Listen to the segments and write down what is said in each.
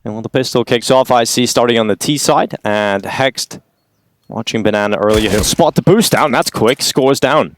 And when the pistol kicks off, IHC starting on the T side, and Hexed watching Banana earlier. He'll spot the boost down. That's quick. Scores down.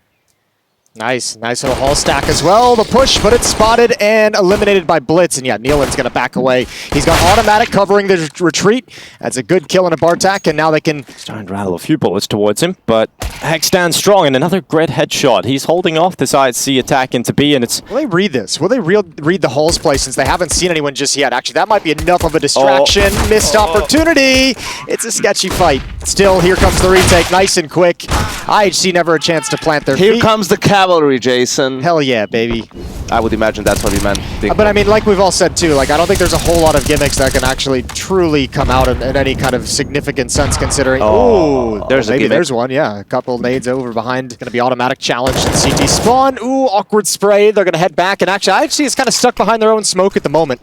Nice little hall stack as well. The push, but it's spotted and eliminated by Blitz. And yeah, Nealin's going to back away. He's got autimatic covering the retreat. That's a good kill and a Bartak, and now they can... Starting to rattle a few bullets towards him, but Hex stands strong, and another great headshot. He's holding off this IHC attack into B, and it's... Will they read this? Will they read the Hall's play since they haven't seen anyone just yet? Actually, that might be enough of a distraction. Missed opportunity. It's a sketchy fight. Still, here comes the retake. Nice and quick. IHC never a chance to plant their feet. Here comes the cavalry, Jason. Hell yeah, baby. I would imagine that's what he meant. But I mean, like we've all said too, like I don't think there's a whole lot of gimmicks that can actually truly come out in any kind of significant sense considering... Oh, there's maybe a gimmick. There's one, yeah. A couple nades over behind. Gonna be automatic challenge and CT spawn. Ooh, awkward spray. They're gonna head back, and actually IHC is kind of stuck behind their own smoke at the moment.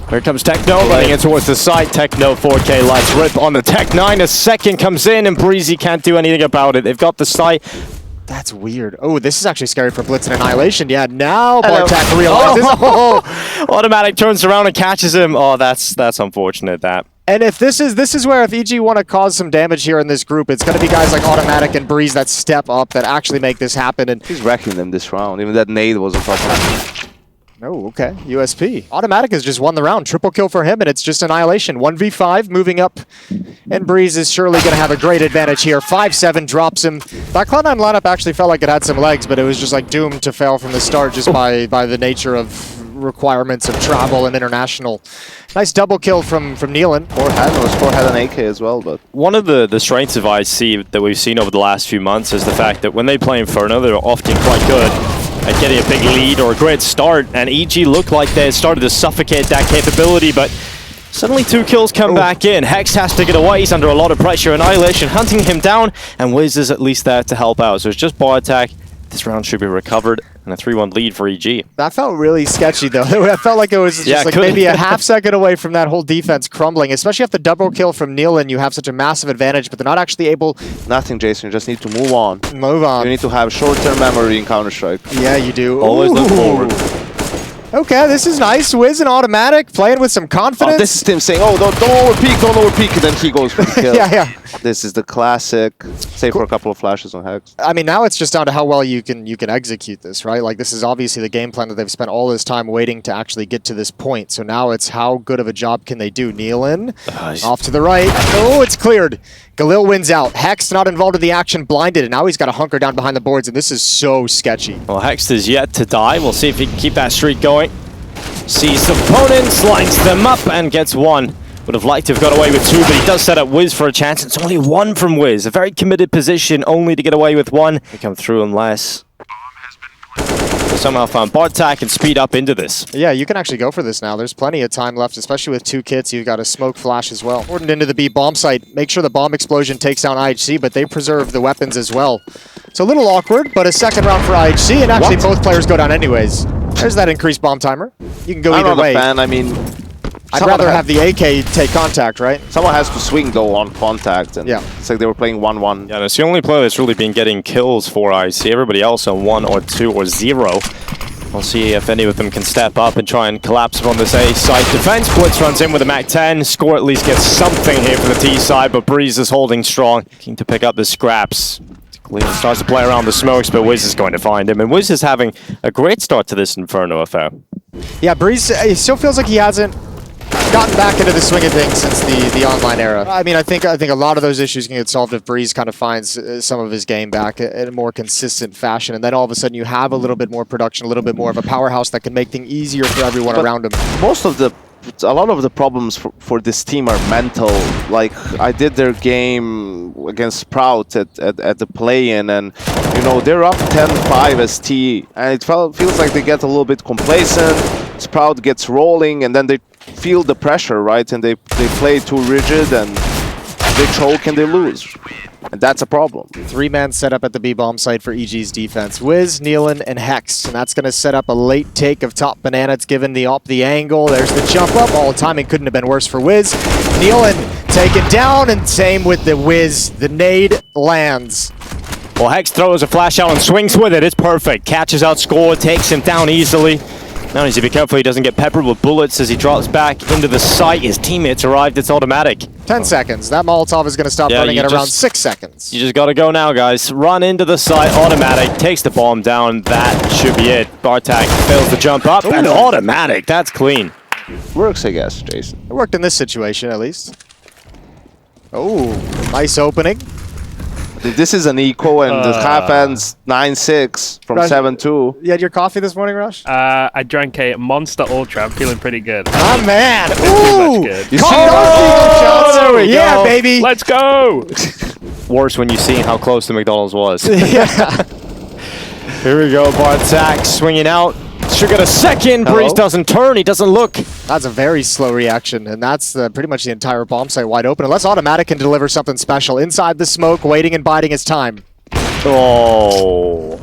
Here comes Techno running in towards the side. Techno 4K lights rip on the Tech 9. A second comes in, and Breezy can't do anything about it. They've got the sight. That's weird. Oh, this is actually scary for Blitz and Annihilation. Yeah, now Bartak realizes. Oh. Automatic turns around and catches him. Oh, that's unfortunate, that. And if this is where if EG want to cause some damage here in this group, it's going to be guys like Automatic and Breeze that step up that actually make this happen. And he's wrecking them this round. Even that nade wasn't fucking... Oh, okay. USP. Automatic has just won the round. Triple kill for him, and it's just Annihilation. 1v5 moving up, and Breeze is surely going to have a great advantage here. 5-7 drops him. That Cloud9 lineup actually felt like it had some legs, but it was just like doomed to fail from the start just by the nature of requirements of travel and international. Nice double kill from Nealin. Four had an AK as well, but... One of the strengths of IHC that we've seen over the last few months is the fact that when they play Inferno, they're often quite good at getting a big lead or a great start, and EG looked like they had started to suffocate that capability, but suddenly 2 kills come back in. Hex has to get away, he's under a lot of pressure. Annihilation hunting him down, and WiZ is at least there to help out. So it's just bar attack. This round should be recovered, and a 3-1 lead for EG. That felt really sketchy, though. That felt like it was just like maybe a half second away from that whole defense crumbling, especially after the double kill from Nealin. You have such a massive advantage, but they're not actually able... Nothing, Jason. You just need to move on. Move on. You need to have short-term memory in Counter-Strike. Yeah, you do. Always look forward. Okay, this is nice. WiZ and Automatic playing with some confidence. Oh, this is Tim saying, oh, don't overpeak, and then he goes for the kill. Yeah. This is the classic, save for a couple of flashes on Hex. I mean, now it's just down to how well you can execute this, right? Like, this is obviously the game plan that they've spent all this time waiting to actually get to this point. So now it's how good of a job can they do. Nealin, off to the right. Oh, it's cleared. Galil wins out. Hex not involved in the action, blinded, and now he's got to hunker down behind the boards, and this is so sketchy. Well, Hex is yet to die. We'll see if he can keep that streak going. Sees the opponents, lights them up, and gets one. Would have liked to have got away with 2, but he does set up WiZ for a chance. It's only 1 from WiZ. A very committed position, only to get away with 1. They come through unless... somehow found Bartak and speed up into this. Yeah, you can actually go for this now. There's plenty of time left, especially with 2 kits. You've got a smoke flash as well. Ordered into the B bomb site. Make sure the bomb explosion takes down IHC, but they preserve the weapons as well. It's a little awkward, but a second round for IHC, and actually both players go down anyways. There's that increased bomb timer. You can go either way. I'm not a fan. I mean, I'd rather have the AK take contact, right? Someone has to swing, though, on contact. And yeah. It's like they were playing 1-1. Yeah, that's the only player that's really been getting kills for IHC. Everybody else on 1 or 2 or 0. We'll see if any of them can step up and try and collapse from this A side defense. Blitz runs in with a MAC-10. Score at least gets something here for the T side, but Breeze is holding strong. Keen to pick up the scraps. Galil starts to play around the smokes, but WiZ is going to find him. And WiZ is having a great start to this Inferno affair. Yeah, Breeze, it still feels like he hasn't gotten back into the swing of things since the online era. I mean, I think a lot of those issues can get solved if Breeze kind of finds some of his game back in a more consistent fashion, and then all of a sudden you have a little bit more production, a little bit more of a powerhouse that can make things easier for everyone around him. A lot of the problems for this team are mental. Like, I did their game against Sprout at the play-in, and you know, they're up 10-5 as T, and it feels like they get a little bit complacent. Sprout gets rolling, and then they feel the pressure, right? And they play too rigid, and they choke and they lose. And that's a problem. 3-man setup at the B-bomb site for EG's defense. WiZ, Nealin, and Hex. And that's going to set up a late take of top Banana. It's given the angle. There's the jump up. All the timing couldn't have been worse for WiZ. Nealin taken down, and same with the WiZ. The nade lands. Well, Hex throws a flash out and swings with it. It's perfect. Catches out Score, takes him down easily. Now needs to be careful he doesn't get peppered with bullets as he drops back into the site. His teammates arrived, it's autimatic. 10 seconds. That Molotov is going to stop running at around 6 seconds. You just got to go now, guys. Run into the site, autimatic, takes the bomb down. That should be it. bartak fails to jump up, and autimatic, that's clean. Works, I guess, Jason. It worked in this situation, at least. Oh, nice opening. This is an NiKo, and the half ends 9-6 from 7-2. You had your coffee this morning, Rush? I drank a Monster Ultra. I'm feeling pretty good. Ah, man! Ooh! You see There we go. Yeah, baby! Let's go! Worse when you see how close the McDonald's was. Yeah. Here we go, bartak swinging out. Should get a second. Breeze doesn't turn, he doesn't look. That's a very slow reaction, and that's pretty much the entire bomb site wide open. Unless autimatic can deliver something special. Inside the smoke, waiting and biding his time. Oh.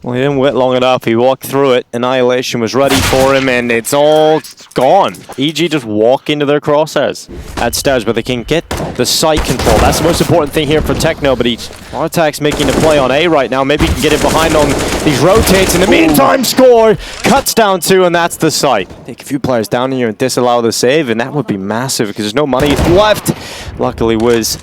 Well, he didn't wait long enough. He walked through it. Annihilation was ready for him, and it's all gone. EG just walk into their crosshairs at stairs, but they can get the site control. That's the most important thing here for Techno, but bartak's making a play on A right now. Maybe he can get it behind on these rotates. In the meantime, score! Cuts down 2, and that's the site. Take a few players down here and disallow the save, and that would be massive because there's no money left. Luckily, Wiz.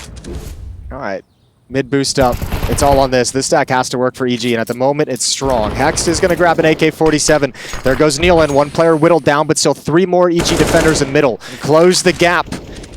All right. Mid boost up. It's all on this. This stack has to work for EG, and at the moment, it's strong. Hex is going to grab an AK-47. There goes Nealon. One player whittled down, but still 3 more EG defenders in middle. Close the gap,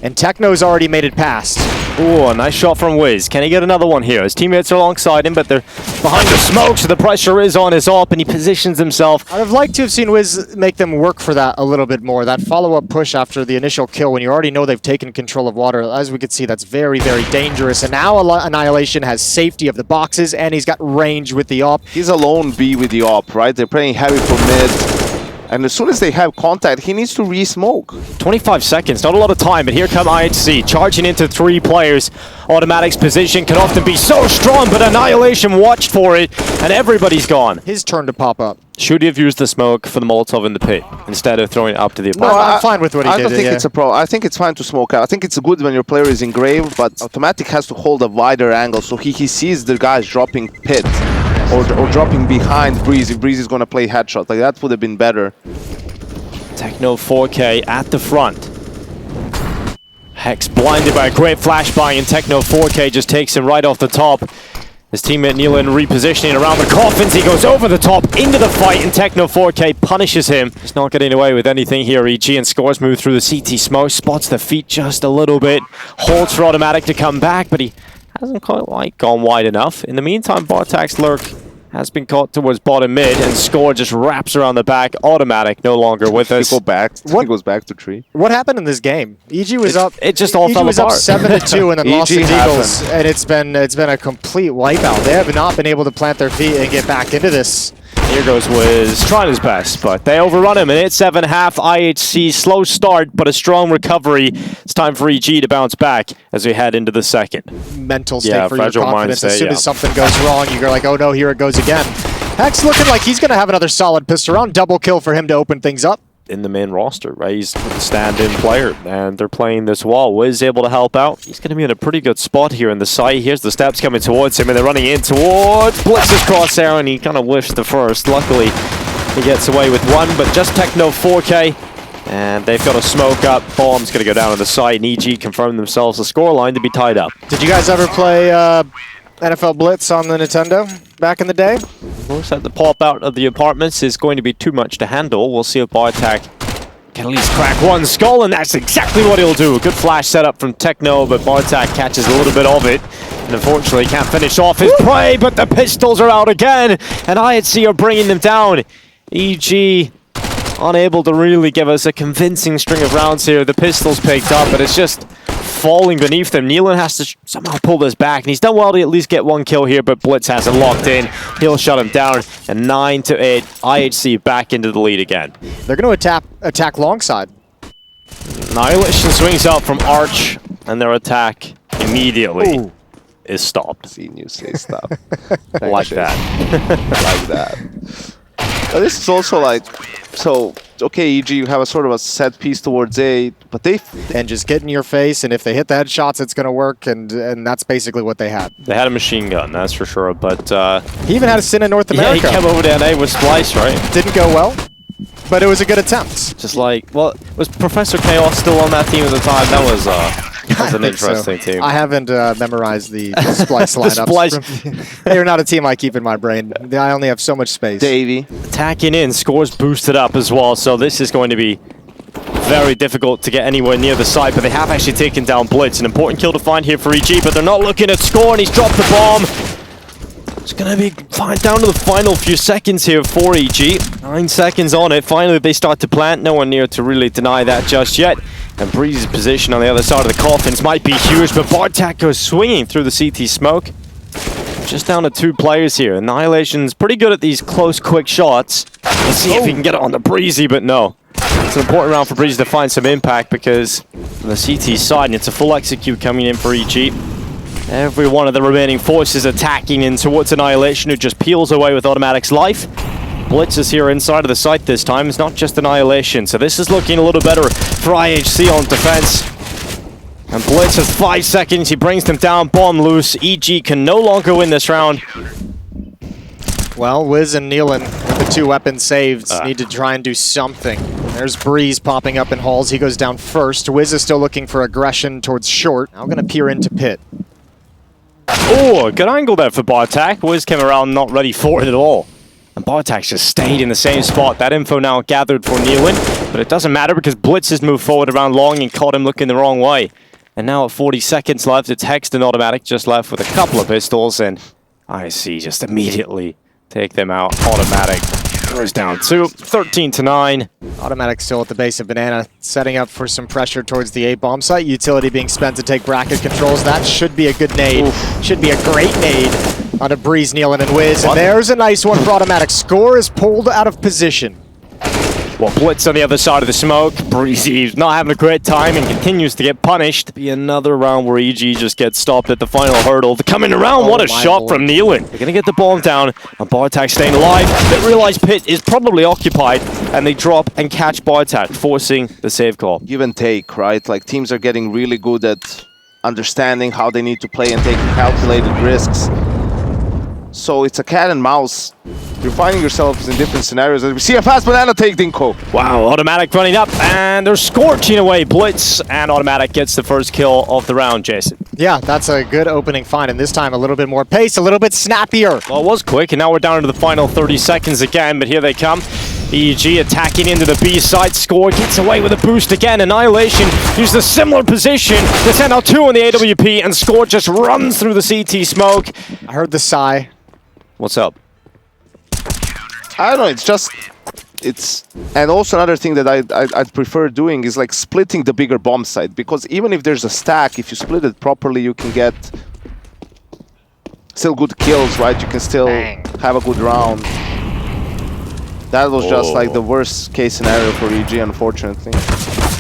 and Techno's already made it past. Ooh, a nice shot from Wiz. Can he get another one here? His teammates are alongside him, but they're behind the smoke, so the pressure is on his op, and he positions himself. I'd have liked to have seen Wiz make them work for that a little bit more. That follow-up push after the initial kill, when you already know they've taken control of water. As we can see, that's very, very dangerous. And now Annihilation has safety of the boxes, and he's got range with the op. He's alone B with the op, right? They're playing heavy for mid. And as soon as they have contact, he needs to re-smoke. 25 seconds, not a lot of time, but here come IHC, charging into 3 players. autimatic's position can often be so strong, but Annihilation watched for it, and everybody's gone. His turn to pop up. Should he have used the smoke for the Molotov in the pit, instead of throwing it up to the No, opponent? I'm fine with what he did. I don't think it's a pro. I think it's fine to smoke out. I think it's good when your player is in grave, but autimatic has to hold a wider angle, so he sees the guys dropping pit. Or dropping behind Breeze. If Breeze is going to play headshot, like that would have been better. Techno 4K at the front. Hex blinded by a great flashbang, and Techno 4K just takes him right off the top. His teammate Nealon repositioning around the coffins. He goes over the top into the fight, and Techno 4K punishes him. He's not getting away with anything here, EG, and scores move through the CT smoke. Spots the feet just a little bit. Holds for autimatic to come back, but he hasn't quite gone wide enough. In the meantime, bartak's lurk has been caught towards bottom mid, and score just wraps around the back. autimatic no longer with us. He goes back to 3. What happened in this game? EG was up. It just all EG fell was apart. up 7-2 and then lost to EG Eagles, and it's been a complete wipeout. They have not been able to plant their feet and get back into this. Here goes Wiz, trying his best, but they overrun him, and it's 7.5. IHC, slow start, but a strong recovery. It's time for EG to bounce back as we head into the second. Mental state for your confidence. Mindset, As soon as something goes wrong, you're like, oh no, here it goes again. Hex looking like he's going to have another solid pistol round. Double kill for him to open things up. In the main roster, right? He's the stand-in player, and they're playing this wall. Wiz able to help out. He's going to be in a pretty good spot here in the site. Here's the steps coming towards him, and they're running in towards Blitz's crosshair, and he kind of whiffs the first. Luckily, he gets away with one, but just Techno 4K, and they've got a smoke up. Bomb's going to go down on the site, and EG confirmed themselves the scoreline to be tied up. Did you guys ever play NFL Blitz on the Nintendo back in the day? Of course, at the pop out of the apartments is going to be too much to handle. We'll see if bartak can at least crack one skull, and that's exactly what he'll do. Good flash setup from Techno, but bartak catches a little bit of it, and unfortunately can't finish off his prey, but the pistols are out again, and IHC are bringing them down. EG unable to really give us a convincing string of rounds here. The pistols picked up, but it's just falling beneath them. Nealon has to somehow pull this back, and he's done well to at least get one kill here, but Blitz has it locked in. He'll shut him down, and 9-8. IHC back into the lead again. They're going to attack long side. Annihilation swings out from Arch, and their attack immediately is stopped. Seen you say stop. Like that. Like that. But this is also like, so, okay, EG, you have a sort of a set piece towards A, but and just get in your face, and if they hit the headshots, it's going to work, and that's basically what they had. They had a machine gun, that's for sure, but... he even had a sin in North America. Yeah, he came over to NA with Splice, right? Didn't go well. but it was a good attempt. Just like, well, was Professor Chaos still on that team at the time? That was an interesting team. I haven't memorized the Splice lineups. They are not a team I keep in my brain. I only have so much space. Davey. Attacking in, scores boosted up as well, so this is going to be very difficult to get anywhere near the site, but they have actually taken down Blitz. An important kill to find here for EG, but they're not looking at score, and he's dropped the bomb. It's going to be down to the final few seconds here for EG. 9 seconds on it. Finally, they start to plant. No one near to really deny that just yet. And Breeze's position on the other side of the coffins might be huge, but Bartak goes swinging through the CT smoke. Just down to 2 players here. Annihilation's pretty good at these close, quick shots. Let's see if he can get it on the Breezy, but no. It's an important round for Breezy to find some impact because on the CT side, it's a full execute coming in for EG. Every one of the remaining forces attacking in towards Annihilation, who just peels away with autimatic's life. Blitz is here inside of the site this time. It's not just Annihilation, so this is looking a little better for IHC on defense. And Blitz has 5 seconds. He brings them down. Bomb loose. EG can no longer win this round. Well, Wiz and Nealon with the 2 weapons saved need to try and do something. There's Breeze popping up in halls. He goes down first. Wiz is still looking for aggression towards short. Now going to peer into pit. Oh, good angle there for Bartak. Wiz came around not ready for it at all. And Bartak's just stayed in the same spot. That info now gathered for Nealon, but it doesn't matter because Blitz has moved forward around long and caught him looking the wrong way. And now at 40 seconds left, it's Hext and autimatic just left with a couple of pistols, and IC just immediately take them out. autimatic goes down 2, 13 to 9. autimatic still at the base of Banana, setting up for some pressure towards the A bomb site. Utility being spent to take bracket controls. That should be a good nade. Oof. Should be a great nade onto Breeze, Nealon, and Wiz. And there's a nice one for autimatic. Score is pulled out of position. Well, Blitz on the other side of the smoke. Breezy's not having a great time and continues to get punished. Be another round where EG just gets stopped at the final hurdle. Coming around, what a shot from Nealon. They're going to get the bomb down, and Bartak staying alive. They realize pit is probably occupied, and they drop and catch Bartak, forcing the save call. Give and take, right? Like, teams are getting really good at understanding how they need to play and take calculated risks. So it's a cat and mouse. You're finding yourselves in different scenarios. We see a fast banana take NiKo. Wow, autimatic running up, and they're scorching away Blitz, and autimatic gets the first kill of the round, Jason. Yeah, that's a good opening find, and this time a little bit more pace, a little bit snappier. Well, it was quick, and now we're down to the final 30 seconds again, but here they come. EG attacking into the B side. Score gets away with a boost again. Annihilation uses a similar position to send out 2 on the AWP, and Score just runs through the CT smoke. I heard the sigh. What's up? I don't know, and also another thing that I'd prefer doing is like splitting the bigger bomb site, because even if there's a stack, if you split it properly, you can get still good kills, right? You can still have a good round. That was just like the worst case scenario for EG, unfortunately.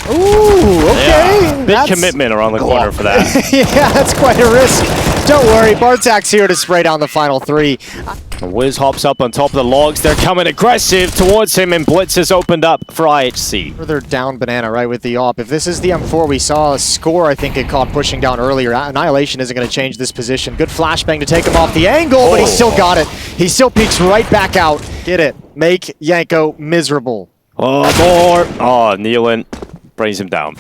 Ooh, okay. Yeah, big commitment around the corner for that. Yeah, that's quite a risk. Don't worry, Bartak's here to spray down the final 3. Wiz hops up on top of the logs. They're coming aggressive towards him, and Blitz has opened up for IHC. Further down Banana, right, with the op. If this is the M4 we saw, a Score, I think it caught pushing down earlier. Annihilation isn't going to change this position. Good flashbang to take him off the angle, but he still got it. He still peeks right back out. Get it. Make Yanko miserable. Oh, more. Oh, Nealon brings him down.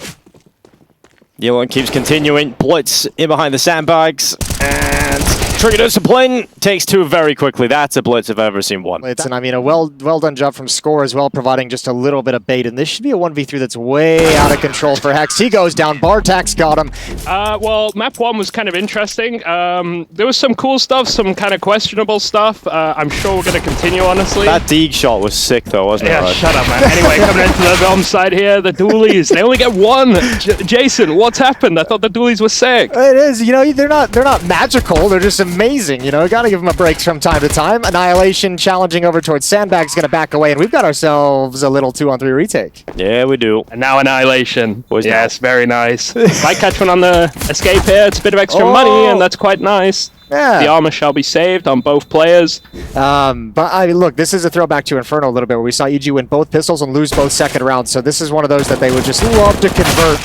Nealon keeps continuing. Blitz in behind the sandbags, and Trigger Discipline takes 2 very quickly. That's a Blitz if I've ever seen one. And I mean, a well done job from Score as well, providing just a little bit of bait. And this should be a 1v3 that's way out of control for Hex. He goes down. Bartak's got him. Well, map 1 was kind of interesting. There was some cool stuff, some kind of questionable stuff. I'm sure we're going to continue, honestly. That Deeg shot was sick, though, wasn't it? Yeah, Right? shut up, man. Anyway, coming into the bomb side here, the dualies. They only get 1. Jason, what's happened? I thought the dualies were sick. It is, you know, they're not magical. They're just amazing. You know, gotta give them a break from time to time. Annihilation challenging over towards Sandbag's gonna back away, and we've got ourselves a little 2-on-3 retake. Yeah, we do. And now Annihilation. Boys yes, very nice. If I catch one on the escape here, it's a bit of extra money, and that's quite nice. Yeah. The armor shall be saved on both players. But look, this is a throwback to Inferno a little bit, where we saw EG win both pistols and lose both second rounds. So this is one of those that they would just love to convert.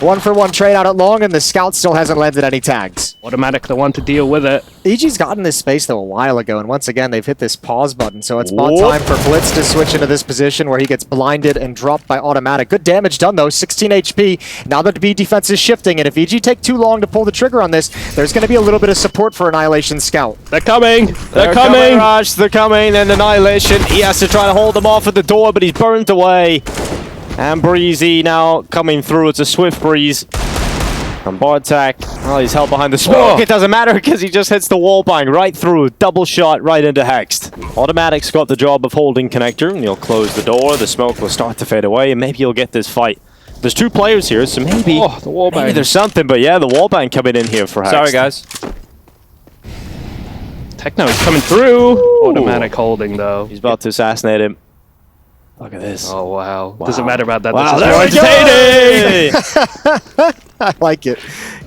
1-for-1 trade out at long, and the scout still hasn't landed any tags. autimatic the one to deal with it. EG's gotten this space though a while ago, and once again they've hit this pause button, so it's about time for Blitz to switch into this position where he gets blinded and dropped by autimatic. Good damage done though, 16 HP. Now that the B defense is shifting, and if EG take too long to pull the trigger on this, there's going to be a little bit of support for Annihilation Scout. They're coming! They're coming, Rush. They're coming, and Annihilation. He has to try to hold them off at the door, but he's burnt away. And Breezy now coming through. It's a swift breeze. From attack. Oh, he's held behind the smoke. It doesn't matter because he just hits the wall bang right through. Double shot right into Hexed. autimatic's got the job of holding connector, and he'll close the door. The smoke will start to fade away, and maybe he'll get this fight. There's 2 players here, so maybe, the wall bang. maybe there's something. But yeah, the wall bang coming in here for Hexed. Sorry, guys. Techno is coming through. autimatic holding, though. He's about to assassinate him. Look at this. Oh, wow. Doesn't matter about that. Wow, This is more entertaining! I like it.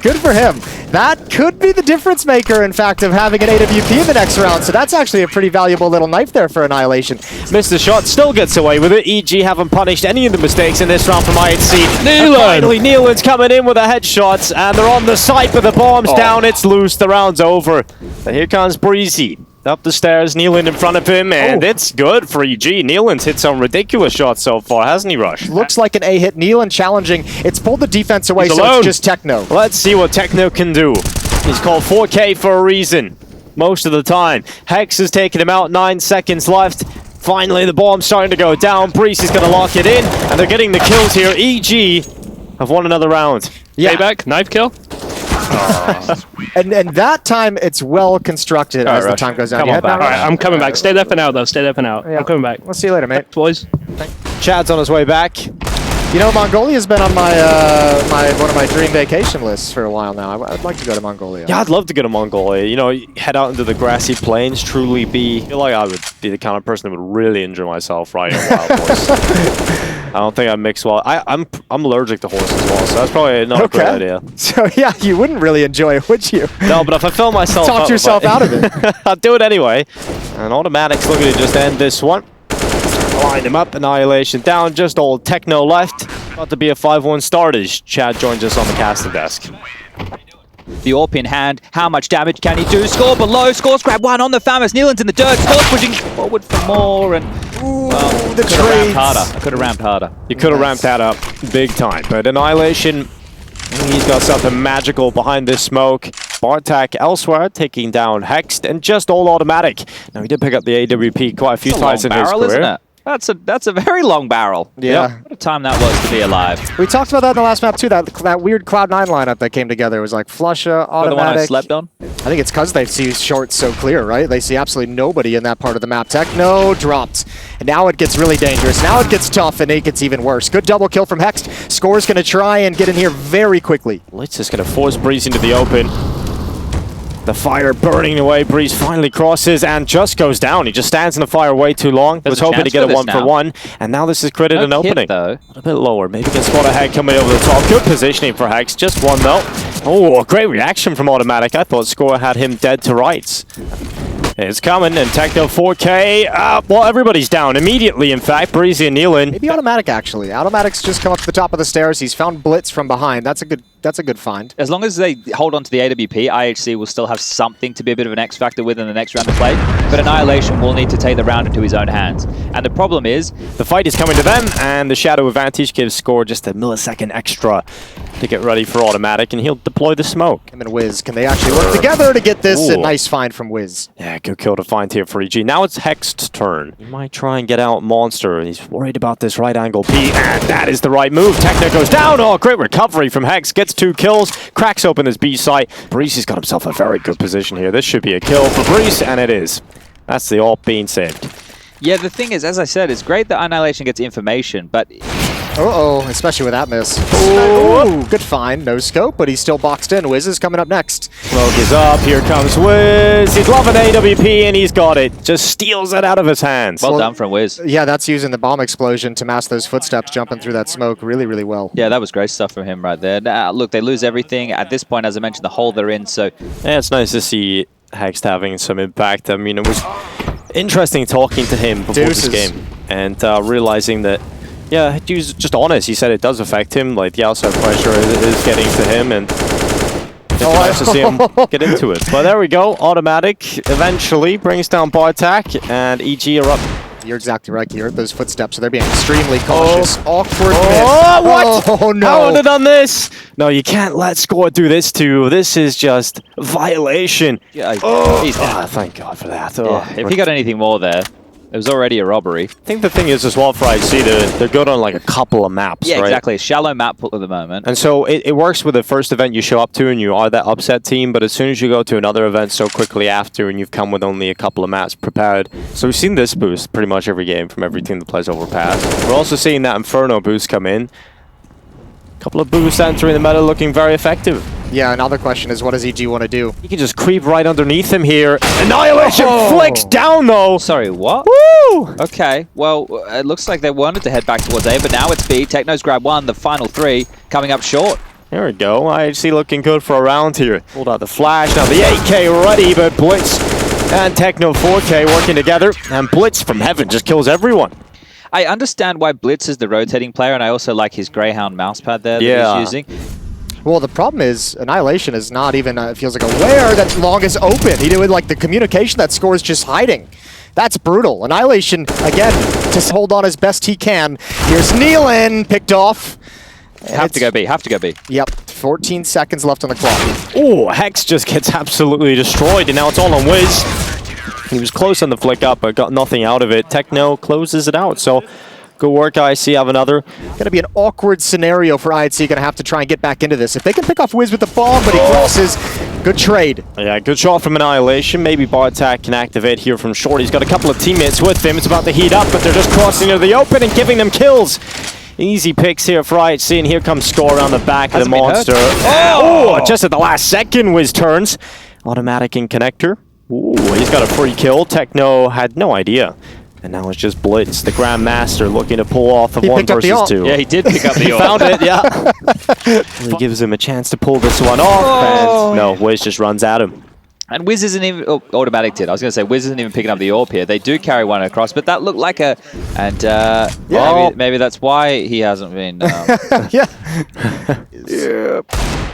Good for him. That could be the difference maker, in fact, of having an AWP in the next round. So that's actually a pretty valuable little knife there for Annihilation. Missed the shot, still gets away with it. EG haven't punished any of the mistakes in this round from IHC. Nealon! Finally, Nealon's coming in with the headshots, and they're on the site, but the bomb's down. It's loose. The round's over. And here comes Breezy. Up the stairs, Nealon in front of him, and it's good for EG. Nealon's hit some ridiculous shots so far, hasn't he, Rush? Looks like an A hit. Nealon challenging. It's pulled the defense away, He's so alone. it's just Techno. Let's see what Techno can do. He's called 4K for a reason, most of the time. Hex is taking him out, 9 seconds left. Finally, the bomb's starting to go down. Breezy's going to lock it in, and they're getting the kills here. EG have won another round. Yeah. Payback, knife kill. And that time, it's well constructed as the Rush. time goes down. Come You on head back. now, All right, Rush? I'm coming back. Stay there for now, though. Stay there for now. Yeah. I'm coming back. We'll see you later, mate. Boys. Chad's on his way back. You know, Mongolia's been on my one of my dream vacation lists for a while now. I'd like to go to Mongolia. Yeah, I'd love to go to Mongolia. You know, head out into the grassy plains, truly be... I feel like I would be the kind of person that would really enjoy myself riding a wild horse. I don't think I mix well. I'm allergic to horses as well, so that's probably not a great idea. So yeah, you wouldn't really enjoy it, would you? No, but if I film myself... Talk yourself out of it. I'll do it anyway. And autimatic's looking to just end this one. Line him up, Annihilation down, just old Techno left. About to be a 5-1 start as Chad joins us on the casting desk. The AWP in hand. How much damage can he do? Score below. Scores grab 1 on the Famas. Nealon's in the dirt. Scores pushing forward for more. And the could have ramped trades. harder. Could have ramped harder. You could have ramped that up big time, but Annihilation, he's got something magical behind this smoke. Bartak elsewhere, taking down Hexed, and just all autimatic. Now, he did pick up the AWP quite a few times in his barrel, career. isn't it? That's a very long barrel. Yeah. What a time that was to be alive. We talked about that in the last map too. That weird Cloud9 lineup that came together was like Flusha, The one I autimatic. slept on. I think it's because they see short so clear, right? They see absolutely nobody in that part of the map. Techno dropped. And now it gets really dangerous. Now it gets tough, and it gets even worse. Good double kill from Hext. Score's going to try and get in here very quickly. Blitz is going to force Breeze into the open. The fire burning away. Breeze finally crosses and just goes down. He just stands in the fire way too long. There's Was a hoping to chance get for a this 1-for-1. And now this has created an No hit, opening. though. A bit lower. Maybe can spot a head coming over the top. Good positioning for Hex. Just one though. Oh, a great reaction from autimatic. I thought Score had him dead to rights. It's coming, and Techno 4K. Well, everybody's down immediately, in fact. Breezy and Nealon. Maybe autimatic, actually. Autimatic's just come up to the top of the stairs. He's found Blitz from behind. That's a good find. As long as they hold on to the AWP, IHC will still have something to be a bit of an X factor with in the next round of play. But Annihilation will need to take the round into his own hands. And the problem is... The fight is coming to them, and the Shadow Advantage gives Score just a millisecond extra to get ready for autimatic, and he'll deploy the smoke. Him and Wiz, can they actually work together to get this? A Ooh. nice find from Wiz. Yeah, good kill to find here for EG. Now it's Hexed's turn. He might try and get out Monster. He's worried about this right angle P, and that is the right move. Techno goes down. Oh, great recovery from Hex. Gets 2 kills. Cracks open his B site. Breeze has got himself a very good position here. This should be a kill for Breeze, and it is. That's the AWP being saved. Yeah, the thing is, as I said, it's great that Annihilation gets information, but... Uh-oh, especially with that miss. Ooh, good find. No scope, but he's still boxed in. Wiz is coming up next. Smoke is up. Here comes Wiz. He's loving AWP, and he's got it. Just steals it out of his hands. Well done from Wiz. Yeah, that's using the bomb explosion to mask those footsteps jumping through that smoke really, really well. Yeah, that was great stuff from him right there. Now, look, they lose everything. At this point, as I mentioned, the hole they're in, so... Yeah, it's nice to see Hext having some impact. I mean, it was interesting talking to him before Deuces. this game and realizing that, yeah, he was just honest. He said it does affect him. Like, the outside pressure is getting to him, and It's nice to see him get into it. But there we go. autimatic eventually brings down Bartek, and EG are up. You're exactly right. You heard those footsteps, so they're being extremely cautious. Awkward miss. Oh, what? Oh, no. How would have done this? No, you can't let Score do this to you. This is just violation. Yeah, he's dead. Oh, thank God for that. Oh. Yeah, if he got anything more there, it was already a robbery. I think the thing is as well for IHC, they're good on like a couple of maps, Yeah, right? exactly. A shallow map at the moment. And so it works with the first event you show up to and you are that upset team, but as soon as you go to another event so quickly after and you've come with only a couple of maps prepared. So we've seen this boost pretty much every game from every team that plays Overpass. We're also seeing that Inferno boost come in. A couple of boosts entering the meta looking very effective. Yeah, another question is, what does EG want to do? You can just creep right underneath him here. Annihilation flicks down though! Sorry, what? Woo! Okay, well, it looks like they wanted to head back towards A, but now it's B. Techno's grabbed one, the final three coming up short. There we go. IHC looking good for a round here. Pulled out the flash. Now the 8K ready, but Blitz and Techno 4K working together. And Blitz from heaven just kills everyone. I understand why Blitz is the rotating player, and I also like his Greyhound mousepad there that he's using. Well, the problem is Annihilation is not even, it feels like, aware that long is open. He did with like the communication that Score is just hiding. That's brutal. Annihilation, again, just hold on as best he can. Here's Nealon, picked off. Have to go B, have to go B. Yep, 14 seconds left on the clock. Oh, Hex just gets absolutely destroyed, and now it's all on Wiz. He was close on the flick up, but got nothing out of it. Techno closes it out, so good work, IHC. Have another. Gonna be an awkward scenario for IHC. Gonna have to try and get back into this. If they can pick off Wiz with the bomb, but he crosses. Good trade. Yeah, good shot from Annihilation. Maybe Bartek can activate here from short. He's got a couple of teammates with him. It's about to heat up, but they're just crossing into the open and giving them kills. Easy picks here for IHC, and here comes Score around the back of the monster. Oh, just at the last second, Wiz turns. autimatic in connector. Ooh, he's got a free kill. Techno had no idea. And now it's just Blitz, the Grandmaster, looking to pull off the 1 versus 2. Yeah, he did pick up the ult. Found it, yeah. He gives him a chance to pull this one off, and no, Wiz just runs at him. And Wiz isn't even... Oh, autimatic did. I was going to say, Wiz isn't even picking up the AWP here. They do carry one across, but that looked like a... And maybe that's why he hasn't been...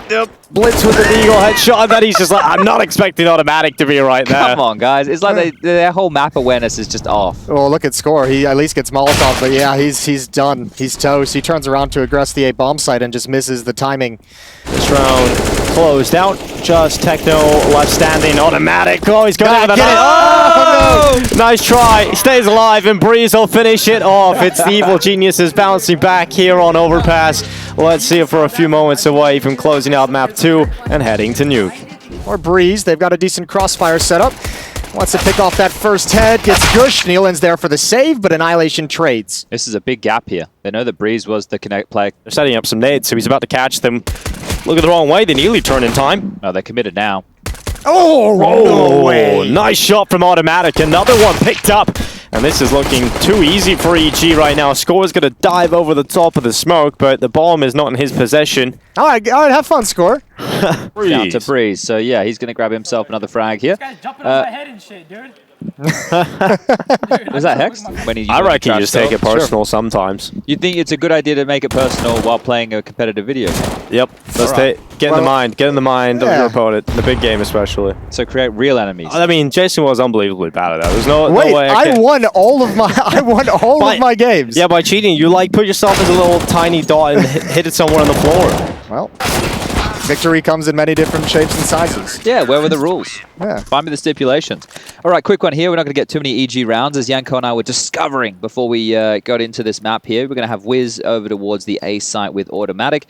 Yep. Blitz with an eagle headshot, and then he's just like, I'm not expecting autimatic to be right there. Come on, guys. It's like their whole map awareness is just off. Oh, look at Score. He at least gets Molotov, but yeah, he's done. He's toast. He turns around to aggress the A bomb site and just misses the timing. This round closed out. Just Techno left standing. autimatic. Oh, he's going over the net. Oh, no! Nice try. He stays alive, and Breeze will finish it off. It's the Evil Geniuses bouncing back here on Overpass. Let's see if we're a few moments away from closing out map 2 and heading to Nuke. Or Breeze. They've got a decent crossfire setup. Wants to pick off that first head. Gets Gush. Nealon's there for the save, but Annihilation trades. This is a big gap here. They know that Breeze was the connect play. They're setting up some nades, so he's about to catch them. Look at the wrong way. They nearly turn in time. Oh, they're committed now. Oh, no way. Nice shot from autimatic. Another one picked up. And this is looking too easy for EG right now. Score's going to dive over the top of the smoke, but the bomb is not in his possession. All right, have fun, Score. Down to Breeze. So, yeah, he's going to grab himself another frag here. This guy's jumping over my head and shit, dude. Was that Hex? I reckon you just take it personal sometimes. You think it's a good idea to make it personal while playing a competitive video game? Yep. Let's get in the mind. Get in the mind of your opponent. The big game especially. So create real enemies. I mean, Jason was unbelievably bad at that. There's no way I won all of my games. Yeah, by cheating, you like put yourself as a little tiny dot and hit it somewhere on the floor. Well, victory comes in many different shapes and sizes. Yeah, where were the rules? Yeah. Find me the stipulations. All right, quick one here. We're not going to get too many EG rounds, as Yanko and I were discovering before we got into this map here. We're going to have Wiz over towards the A site with autimatic.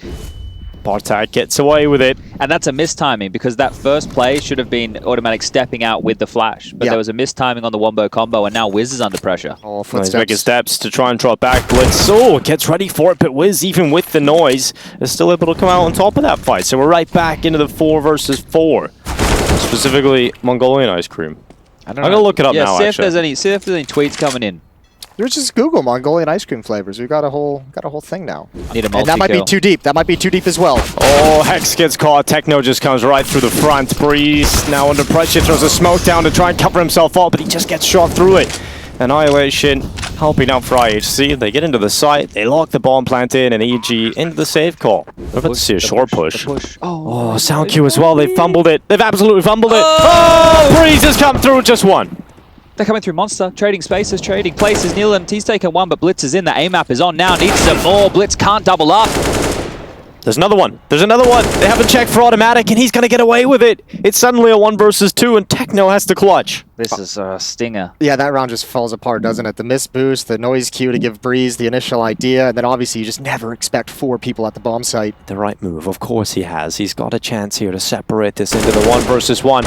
Bartek gets away with it. And that's a mistiming, because that first play should have been autimatic stepping out with the flash. But there was a mistiming on the wombo combo, and now Wiz is under pressure. Oh, He's making steps to try and drop back. Blitz, gets ready for it, but Wiz, even with the noise, is still able to come out on top of that fight. So we're right back into the 4 versus 4. Specifically, Mongolian ice cream. I'm going to look it up now, see actually. See if there's any tweets coming in. There's just Google Mongolian ice cream flavors. We've got a whole thing now. Need a and that might be too deep. That might be too deep as well. Oh, Hex gets caught. Techno just comes right through the front. Breeze now under pressure, throws a smoke down to try and cover himself up, but he just gets shot through it. Annihilation helping out for IHC. They get into the site, they lock the bomb plant in, and EG into the save call. We're about to see a short push. Oh, sound Q as well. They fumbled it. They've absolutely fumbled it. Oh, Breeze has come through, just one. They're coming through Monster, trading spaces, trading places. Nealon, he's taken one, but Blitz is in. The A-map is on now. Needs some more. Blitz can't double up. There's another one. There's another one. They haven't checked for autimatic, and he's going to get away with it. It's suddenly a 1 versus 2, and Techno has to clutch. This is a stinger. Yeah, that round just falls apart, doesn't it? The miss boost, the noise cue to give Breeze the initial idea, and then obviously you just never expect 4 people at the bomb site. The right move, of course he has. He's got a chance here to separate this into the 1 versus 1.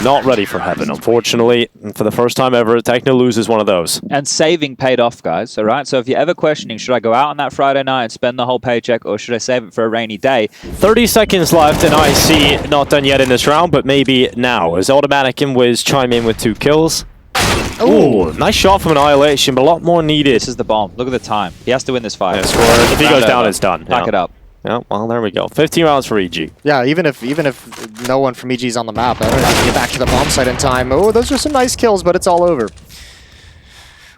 Not ready for heaven, unfortunately. And for the first time ever, Techno loses one of those. And saving paid off, guys, all right? So if you're ever questioning, should I go out on that Friday night and spend the whole paycheck, or should I save it for a rainy day? 30 seconds left, and IC not done yet in this round, but maybe now. As autimatic and WiZ chime in with 2 kills. Ooh, nice shot from Annihilation, but a lot more needed. This is the bomb. Look at the time. He has to win this fight. Yeah, if he goes down, it's done. Back it up. Yeah, well, there we go. 15 rounds for EG. Yeah, even if no one from EG is on the map, I don't have to get back to the bomb site in time. Oh, those are some nice kills, but it's all over.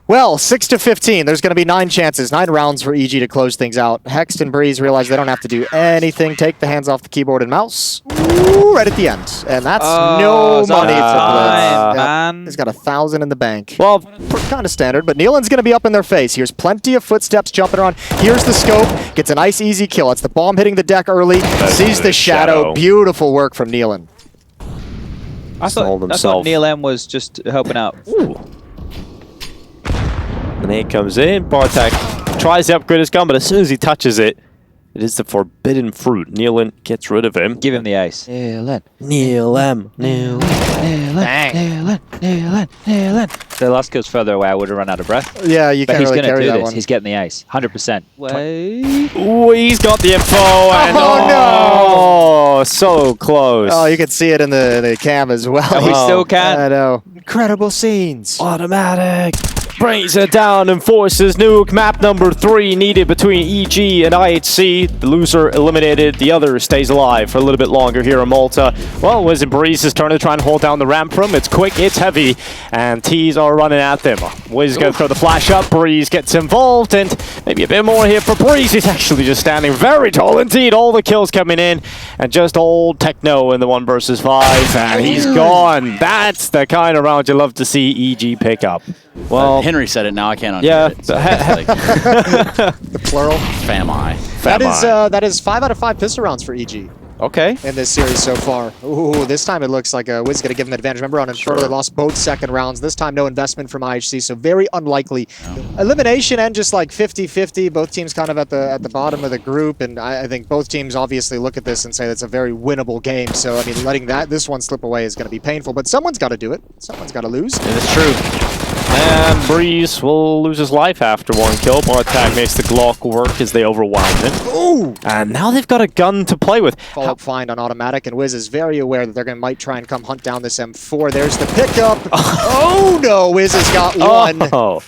Well, 6 to 15. There's going to be 9 chances, 9 rounds for EG to close things out. Hext and Breeze realize they don't have to do anything. Take the hands off the keyboard and mouse. Ooh, right at the end. And that's no money for Blitz. He's got 1,000 in the bank. Well, kind of standard, but Nealon's going to be up in their face. Here's plenty of footsteps jumping around. Here's the scope. Gets a nice, easy kill. It's the bomb hitting the deck early. Sees the shadow. Beautiful work from Nealon. I thought Neil M was just helping out. Ooh. And he comes in, Bartek tries to upgrade his gun, but as soon as he touches it, it is the forbidden fruit. Nealon gets rid of him. Give him the ace. Nealon. If the last kill's further away, I would have run out of breath. Yeah, you can't really carry that one. He's getting the ace, 100%. Wait. Ooh, he's got the info, and no! So close. Oh, you can see it in the cam as well. And we still can. I know. Incredible scenes. Autimatic brings it down and forces Nuke. Map number 3 needed between EG and IHC. The loser eliminated. The other stays alive for a little bit longer here in Malta. Well, WiZ and Breeze's turn to try and hold down the ramp from. It's quick, it's heavy, and T's are running at them. WiZ going to throw the flash up. Breeze gets involved, and maybe a bit more here for Breeze. He's actually just standing very tall indeed. All the kills coming in, and just old Techno in the 1 versus 5, and he's gone. That's the kind of round you love to see EG pick up. Well, Henry said it, now I can't unhear yeah, it. So The plural. Fam-I. That is 5 out of 5 pistol rounds for EG. Okay. In this series so far. Ooh, this time it looks like WiZ is going to give him an advantage. Remember on Inferno they lost both second rounds. This time no investment from IHC, so very unlikely. Elimination and just like 50-50. Both teams kind of at the bottom of the group, and I think both teams obviously look at this and say that's a very winnable game. So I mean, letting this one slip away is going to be painful, but someone's got to do it. Someone's got to lose. It is true. And Breeze will lose his life after 1 kill. Bartek makes the Glock work as they overwhelm him. Ooh! And now they've got a gun to play with. Follow-up find on autimatic, and WiZ is very aware that they're might try and come hunt down this M4. There's the pickup. Oh no, WiZ has got one. Oh.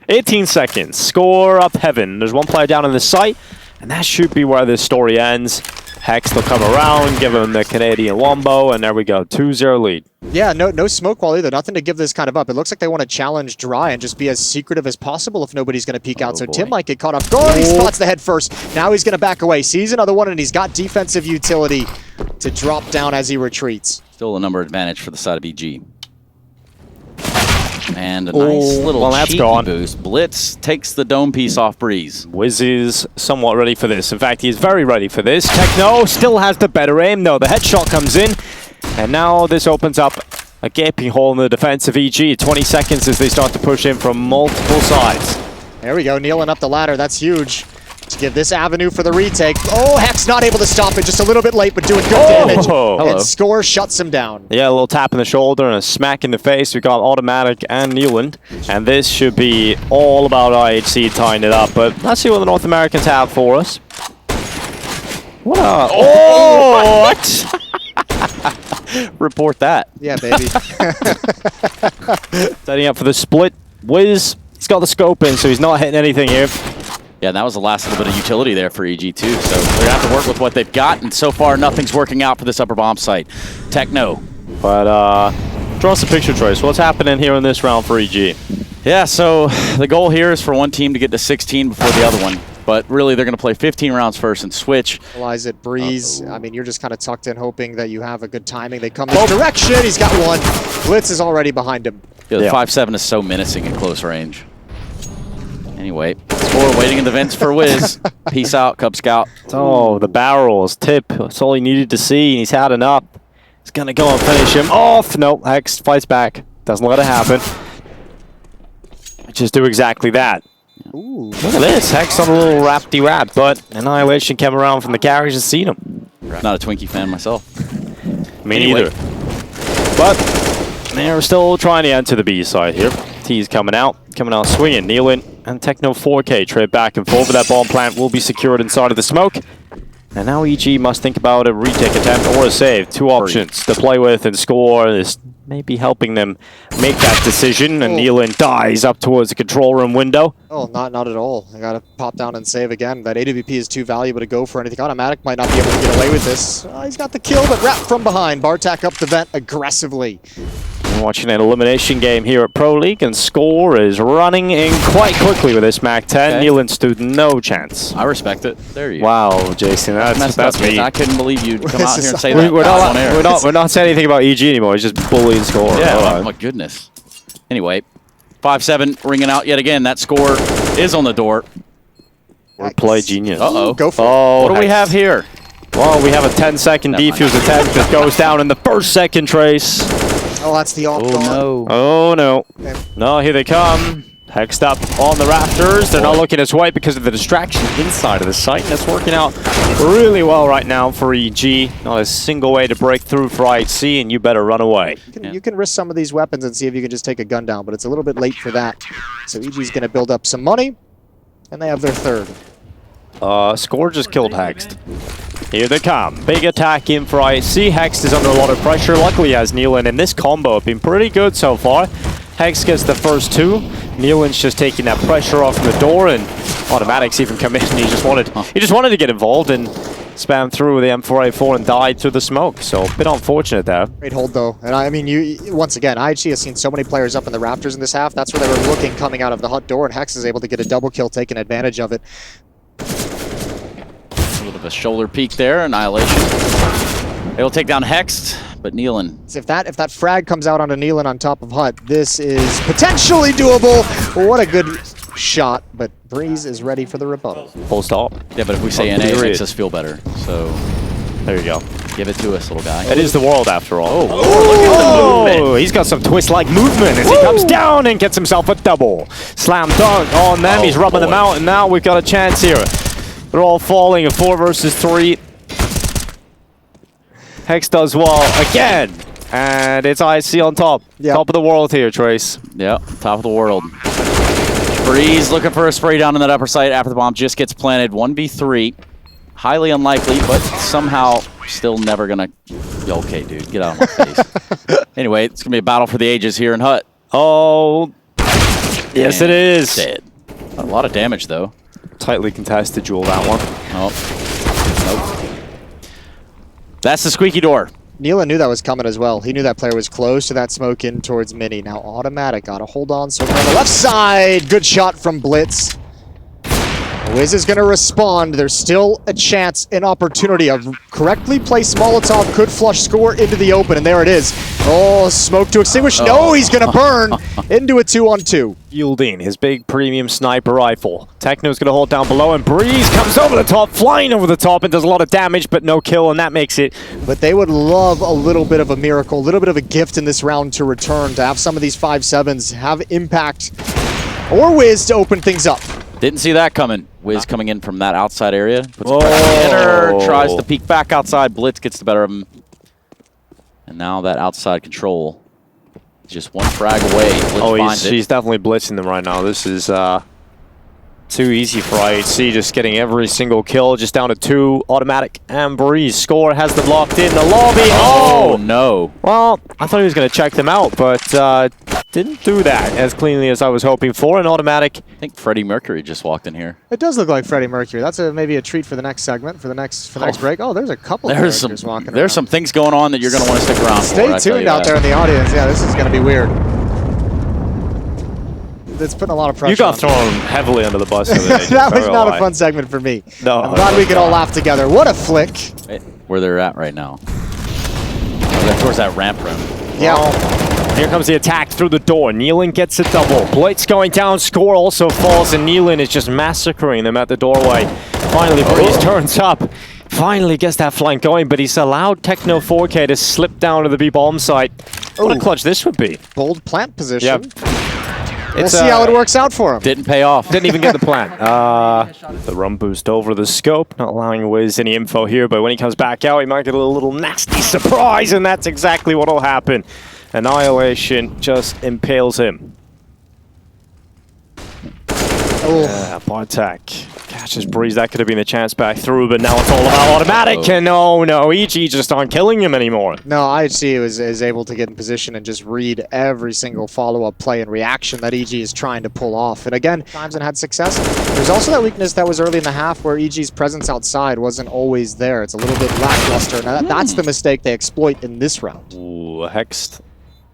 18 seconds. Score up heaven. There's 1 player down in the site, and that should be where this story ends. Hex will come around, give him the Canadian wombo, and there we go. 2-0 lead. Yeah, no smoke wall either. Nothing to give this kind of up. It looks like they want to challenge Dry and just be as secretive as possible if nobody's going to peek out. So boy. Tim might get caught up guard. He spots the head first. Now he's going to back away. Sees another one, and he's got defensive utility to drop down as he retreats. Still a number advantage for the side of EG. And a nice little cheeky boost. Blitz takes the dome piece off Breeze. WiZ is somewhat ready for this. In fact, he is very ready for this. Techno still has the better aim. No, the headshot comes in. And now this opens up a gaping hole in the defense of EG. 20 seconds as they start to push in from multiple sides. There we go, kneeling up the ladder. That's huge. To give this avenue for the retake. Oh, Hex not able to stop it. Just a little bit late, but doing good damage. And Score shuts him down. Yeah, a little tap in the shoulder and a smack in the face. We got autimatic and Nealon. And this should be all about IHC tying it up. But let's see what the North Americans have for us. What? What? Report that. Yeah, baby. Setting up for the split. WiZ, he's got the scope in, so he's not hitting anything here. Yeah, that was the last little bit of utility there for EG too. So they're going to have to work with what they've got, and so far nothing's working out for this upper bomb site. Techno. But draw us a picture, Trace. What's happening here in this round for EG? Yeah, so the goal here is for one team to get to 16 before the other one. But really, they're going to play 15 rounds first and switch. Realize it, Breeze. I mean, you're just kind of tucked in, hoping that you have a good timing. They come this direction. He's got one. Blitz is already behind him. Yeah, the 5-7 is so menacing at close range. Anyway, score waiting in the vents for Wiz. Peace out, Cub Scout. Oh, the barrels. Tip. That's all he needed to see, and he's had enough. He's going to go and finish him off. No, Hex fights back. Doesn't let it happen. Just do exactly that. Ooh. Look at this. Hex on a little rapty-rap, but Annihilation came around from the carriage and seen him. Not a Twinkie fan myself. Me neither. But they're still trying to enter the B side here. T's coming out swinging. Nealin and Techno 4K trade back and forth, but that bomb plant will be secured inside of the smoke. And now EG must think about a retake attempt or a save. Two options to play with and score. This may be helping them make that decision. And Nealin dies up towards the control room window. Oh, not at all. I gotta pop down and save again. That AWP is too valuable to go for anything. autimatic might not be able to get away with this. He's got the kill, but wrapped from behind. Bartak up the vent aggressively. We're watching an elimination game here at Pro League, and Score is running in quite quickly with this Mac 10. Okay. Nealin stood no chance. I respect it. There you go. Wow, Jason, that's me. I couldn't believe you'd come out here and say We're that. we're not saying anything about EG anymore. It's just bullying Score. Yeah, All oh right. my goodness. Anyway, 5-7 ringing out yet again. That score is on the door. We're play genius. Uh-oh. Go for Oh, What do we Hex. have here? Well, we have a 10-second Never mind. defuse attempt that goes down in the first second, Trace. Oh, that's the off. Oh, no. Oh, no. No, here they come. Hexed up on the rafters. They're not looking as white because of the distraction inside of the site. And that's working out really well right now for EG. Not a single way to break through for IHC, and you better run away. You can risk some of these weapons and see if you can just take a gun down, but it's a little bit late for that. So EG's going to build up some money, and they have their third. Score just killed Hexed. Here they come. Big attack in for IHC. Hex is under a lot of pressure. Luckily, as Nealin and this combo have been pretty good so far. Hex gets the first two. Nealin's just taking that pressure off the door, and autimatic's even come in. He just wanted to get involved and spam through the M4A4 and died through the smoke. So a bit unfortunate there. Great hold though, and I mean, once again, IHC has seen so many players up in the rafters in this half. That's where they were looking coming out of the hut door, and Hex is able to get a double kill, taking advantage of it. A little bit of a shoulder peek there. Annihilation. It'll take down Hexed, but Nealin. If that frag comes out onto Nealin on top of hut, this is potentially doable. What a good shot, but Breeze is ready for the rebuttal. Full stop. Yeah, but if we say NA, it makes us feel better. So There you go. give it to us, little guy. It is the world after all. Look at the movement. He's got some twist-like movement as he comes down and gets himself a double. Slam dunk on them. He's rubbing them out, and now we've got a chance here. They're all falling. A 4 versus 3. Hex does well again, and it's IHC on top. Yep. Top of the world here, Trace. Yep, top of the world. Breeze looking for a spray down in that upper site after the bomb just gets planted. 1v3. Highly unlikely, but somehow still never gonna... Okay, dude, get out of my face. Anyway, it's gonna be a battle for the ages here in Hut. Oh, yes it is. Dead. A lot of damage, though. Tightly contested duel, that one. Oh. Nope. That's the squeaky door. Nealin knew that was coming as well. He knew that player was close to that smoke in towards Mini. Now autimatic got to hold on. So on the left side, good shot from Blitz. Wiz is going to respond. There's still a chance, an opportunity. A correctly placed Molotov could flush Score into the open, and there it is. Oh, smoke to extinguish. No, he's going to burn into a 2-on-2. Yielding his big premium sniper rifle. Techno's going to hold down below, and Breeze comes over the top, flying over the top, and does a lot of damage, but no kill, and that makes it. But they would love a little bit of a miracle, a little bit of a gift in this round to return, to have some of these 5-7s have impact, or Wiz to open things up. Didn't see that coming. Wiz coming in from that outside area. Puts pressure on the inner, tries to peek back outside. Blitz gets the better of him. And now that outside control. Just one frag away. Blitz He's definitely blitzing them right now. This is too easy for IHC, just getting every single kill, just down to 2. autimatic and Breeze. Score has them locked in the lobby. Oh, no. Well, I thought he was going to check them out, but didn't do that as cleanly as I was hoping for. And autimatic. I think Freddie Mercury just walked in here. It does look like Freddie Mercury. That's maybe a treat for the next segment, for the next break. Oh, there's a couple of characters walking around. There's some things going on that you're going to want to stick around for. Stay tuned out there in the audience. Yeah, this is going to be weird. It's putting a lot of pressure. You got on thrown heavily under the bus. That was not a fun segment for me. No. I'm glad we could all laugh together. What a flick. Where they're at right now. They're towards that ramp room. Yeah. Oh, here comes the attack through the door. Nealon gets a double. Blitz going down. Score also falls, and Nealon is just massacring them at the doorway. Finally, Breeze turns up. Finally gets that flank going, but he's allowed Techno 4K to slip down to the B bomb site. What a clutch this would be. Bold plant position. Yep. We'll see how it works out for him. Didn't pay off. Didn't even get the plant. The run boost over the scope, not allowing Wiz any info here, but when he comes back out, he might get a little nasty surprise, and that's exactly what will happen. Annihilation just impales him. Bartek catches Breeze. That could have been a chance back through, but now it's all about autimatic. And no, EG just aren't killing him anymore. No, IHC is able to get in position and just read every single follow-up play and reaction that EG is trying to pull off. And again, times and had success. There's also that weakness that was early in the half where EG's presence outside wasn't always there. It's a little bit lackluster. Now that's the mistake they exploit in this round. Ooh, Hext.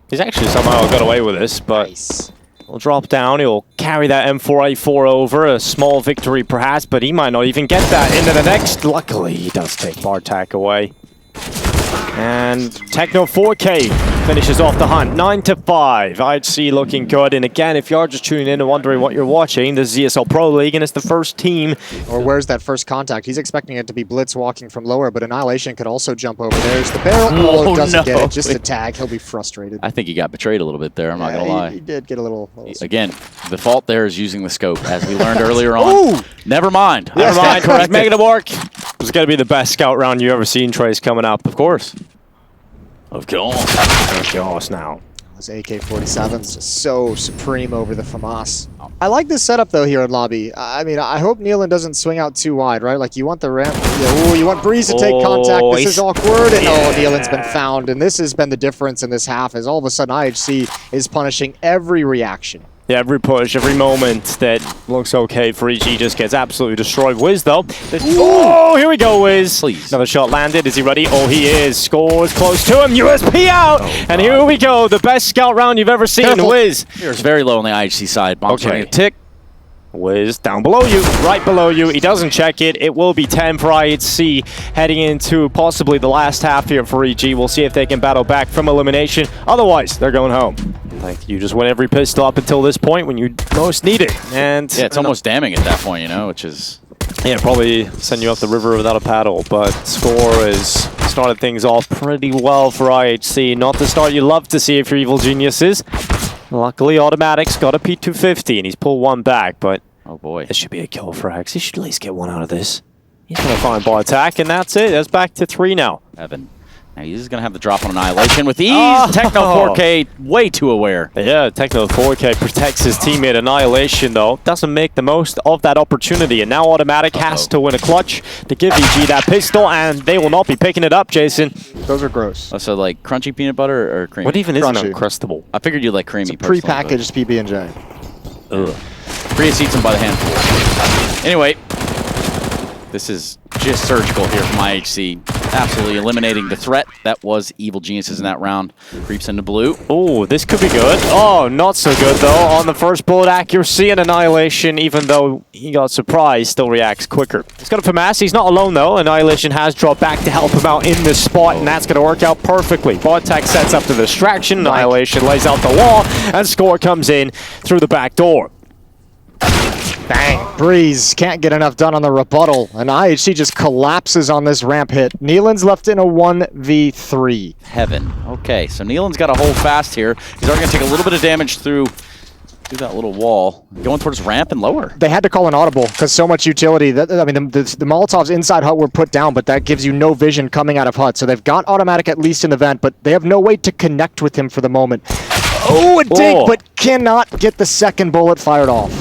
He's actually somehow got away with this, but Nice. he'll drop down. He'll carry that M4A4 over. A small victory perhaps, but he might not even get that into the next. Luckily, he does take Bartek away. And Techno 4K finishes off the hunt, 9-5. IHC looking good. And again, if you're just tuning in and wondering what you're watching, this is ESL Pro League, and it's the first team. Or where's that first contact? He's expecting it to be Blitz walking from lower, but Annihilation could also jump over. There's the barrel. Oh, doesn't get it. Just a tag. He'll be frustrated. I think he got betrayed a little bit there, I'm not going to lie. He did get a little... Again, the fault there is using the scope, as we learned earlier on. Never mind. Never mind. Correct. Making it work. It's going to be the best scout round you ever seen, Trace, coming up. Of course. Of course. Of course now. Those AK-47s just so supreme over the FAMAS. I like this setup though here in lobby. I mean, I hope Nealon doesn't swing out too wide, right? Like you want the ramp, you want Breeze to take contact. This is awkward, and Nealon's been found, and this has been the difference in this half. Is all of a sudden IHC is punishing every reaction. Yeah, every push, every moment that looks okay for EG just gets absolutely destroyed. Wiz, though. Oh, here we go, Wiz. Please. Another shot landed. Is he ready? Oh, he is. Scores close to him. USP out. And here we go. The best scout round you've ever seen. Careful. Wiz. Here's very low on the IHC side. Bomb's Okay. running a tick. Wiz down below you, right below you. He doesn't check it. It will be 10 for IHC heading into possibly the last half here for EG. We'll see if they can battle back from elimination. Otherwise, they're going home. Like, you just win every pistol up until this point when you most need it. And Yeah, it's almost damning at that point, you know, which is... yeah, probably send you up the river without a paddle, but Score has started things off pretty well for IHC. Not the start you love to see if you're Evil Geniuses. Luckily, autimatic's got a P250, and he's pulled one back, but Oh boy. this should be a kill for Hex. He should at least get one out of this. He's going to find bar attack, and that's it. That's back to 3 now. Evan. Now he's going to have the drop on Annihilation with ease. Oh. Techno 4K way too aware. Yeah, Techno 4K protects his teammate. Annihilation, though, doesn't make the most of that opportunity. And now autimatic has to win a clutch to give EG that pistol, and they will not be picking it up, Jason. Those are gross. Oh, so like crunchy peanut butter or creamy? What even is an Crunchy. Uncrustable? I figured you'd like creamy. It's a prepackaged PB&J. Prius eats them by the handful. Anyway, this is just surgical here from IHC. Absolutely eliminating the threat. That was Evil Geniuses in that round. Creeps into blue. Oh, this could be good. Oh, not so good, though. On the first bullet, accuracy and Annihilation, even though he got surprised, still reacts quicker. He's got a FAMAS. He's not alone, though. Annihilation has dropped back to help him out in this spot, and that's going to work out perfectly. Bartek sets up the distraction. Annihilation lays out the wall, and Score comes in through the back door. Bang. Breeze can't get enough done on the rebuttal, and IHC just collapses on this ramp hit. Nealon's left in a 1v3. Heaven. Okay, so Nealon's got to hold fast here. He's already going to take a little bit of damage through that little wall. Going towards ramp and lower. They had to call an audible because so much utility. I mean, the Molotovs inside hut were put down, but that gives you no vision coming out of hut. So they've got autimatic at least in the vent, but they have no way to connect with him for the moment. Oh, a dig, but cannot get the second bullet fired off.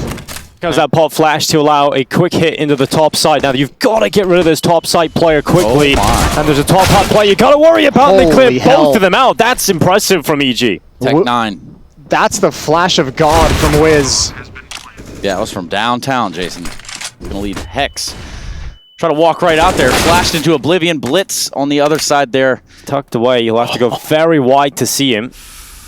Comes that pop flash to allow a quick hit into the top side. Now you've got to get rid of this top side player quickly. And there's a top hut player you got to worry about. They clear both of them out. That's impressive from EG. Tech 9. That's the flash of God from Wiz. Yeah, that was from downtown, Jason. Going to lead Hex. Try to walk right out there. Flashed into Oblivion. Blitz on the other side there. Tucked away. You'll have to go very wide to see him.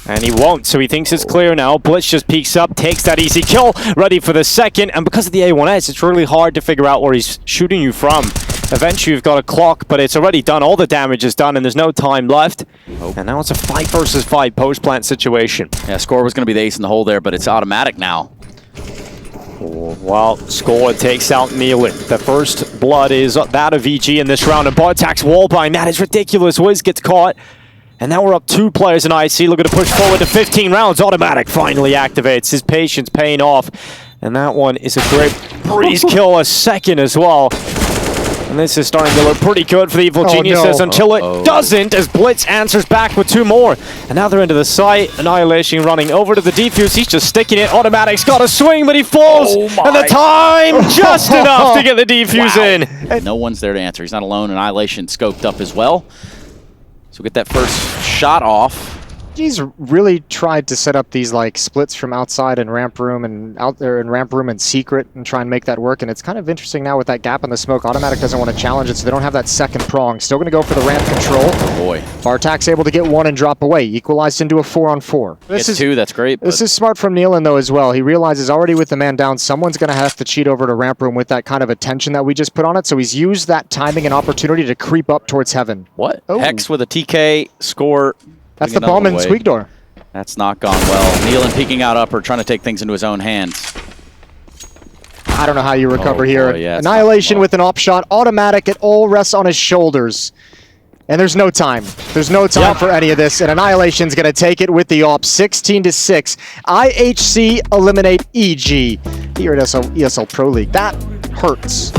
And he won't, so he thinks it's clear now. Blitz just peeks up, takes that easy kill, ready for the second. And because of the A1S, it's really hard to figure out where he's shooting you from. Eventually you've got a clock, but it's already done. All the damage is done, and there's no time left. And now it's a 5 versus 5 post-plant situation. Yeah, Score was going to be the ace in the hole there, but it's automatic now. Well, Score takes out Nealon. The first blood is that of EG in this round, and bot attacks wallbind. That is ridiculous. Wiz gets caught. And now we're up 2 players in IHC, looking to push forward to 15 rounds. Autimatic finally activates. His patience paying off. And that one is a great Breeze kill, a second as well. And this is starting to look pretty good for the Evil Geniuses until it doesn't, as Blitz answers back with 2 more. And now they're into the site. Annihilation running over to the defuse. He's just sticking it. Automatic's got a swing, but he falls. And the time just enough to get the defuse in. No one's there to answer. He's not alone. Annihilation scoped up as well. So get that first shot off. He's really tried to set up these like splits from outside and ramp room and out there in ramp room and secret and try and make that work. And it's kind of interesting now with that gap in the smoke. Autimatic doesn't want to challenge it, so they don't have that second prong. Still going to go for the ramp control. Oh boy. Bartak's able to get 1 and drop away. Equalized into a 4-on-4. This is 2, that's great. This is smart from Nealon though as well. He realizes already with the man down, someone's going to have to cheat over to ramp room with that kind of attention that we just put on it. So he's used that timing and opportunity to creep up towards heaven. What? Oh. Hex with a TK, Score. That's the bomb in Squeak Door. That's not gone well. Nealon peeking out upper, trying to take things into his own hands. I don't know how you recover here. Yeah, Annihilation with an op shot. Autimatic, it all rests on his shoulders. And there's no time. There's no time for any of this. And Annihilation's going to take it with the op. 16-6. IHC eliminate EG here at ESL Pro League. That hurts.